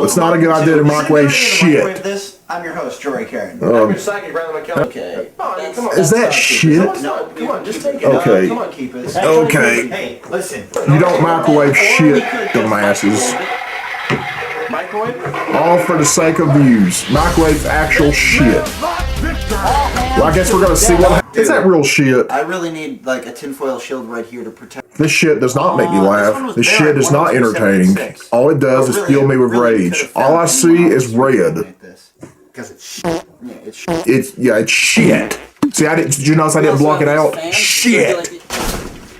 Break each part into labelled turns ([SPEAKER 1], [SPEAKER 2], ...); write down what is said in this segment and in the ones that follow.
[SPEAKER 1] No, it's not a good idea to microwave shit.
[SPEAKER 2] This, I'm your host, Jory Karen.
[SPEAKER 3] I'm your psychic, Riley McKellar.
[SPEAKER 2] Okay.
[SPEAKER 3] Come on.
[SPEAKER 1] Is that shit?
[SPEAKER 3] No, come on, just take it.
[SPEAKER 1] Okay.
[SPEAKER 2] Come on, keep it.
[SPEAKER 1] Okay.
[SPEAKER 2] Hey, listen.
[SPEAKER 1] You don't microwave shit, dumbasses.
[SPEAKER 3] Microwave?
[SPEAKER 1] All for the sake of views. Microwave actual shit. Well, I guess we're gonna see what happens. Is that real shit?
[SPEAKER 2] I really need like a tinfoil shield right here to protect.
[SPEAKER 1] This shit does not make me laugh. This shit is not entertaining. All it does is fill me with rage. All I see is red.
[SPEAKER 2] Because it's shit. Yeah, it's shit.
[SPEAKER 1] It's shit. See, did you notice I didn't block it out? Shit.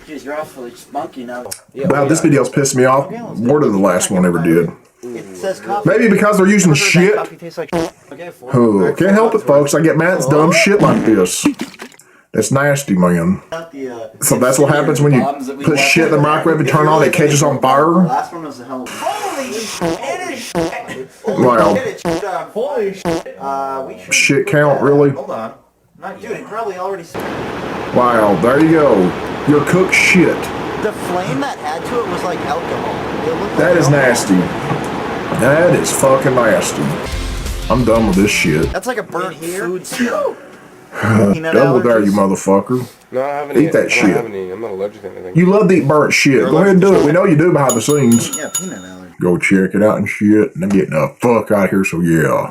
[SPEAKER 2] Jeez, you're awfully spunky now.
[SPEAKER 1] Wow, this video's pissed me off more than the last one ever did.
[SPEAKER 2] It says coffee.
[SPEAKER 1] Maybe because they're using shit.
[SPEAKER 2] Coffee tastes like okay,
[SPEAKER 1] Oh, can't help it, folks. I get mad at dumb shit like this. That's nasty, man. So that's what happens when you put shit in the microwave and turn on it catches on fire?
[SPEAKER 2] Last one was the hell. Holy shit!
[SPEAKER 1] Wow.
[SPEAKER 2] Holy shit!
[SPEAKER 1] Shit count, really?
[SPEAKER 2] Hold on. Dude, it probably already.
[SPEAKER 1] Wow, there you go. You're cooked shit.
[SPEAKER 2] The flame that had to it was like alcohol.
[SPEAKER 1] That is nasty. That is fucking nasty. I'm done with this shit.
[SPEAKER 2] That's like a burnt food smell.
[SPEAKER 1] Double dare, you motherfucker.
[SPEAKER 3] No, I haven't
[SPEAKER 1] Eat that shit.
[SPEAKER 3] I'm not allergic to anything.
[SPEAKER 1] You love to eat burnt shit. Go ahead and do it. We know you do behind the scenes.
[SPEAKER 2] Yeah, peanut allergy.
[SPEAKER 1] Go check it out and shit. And I'm getting the fuck out of here, so yeah.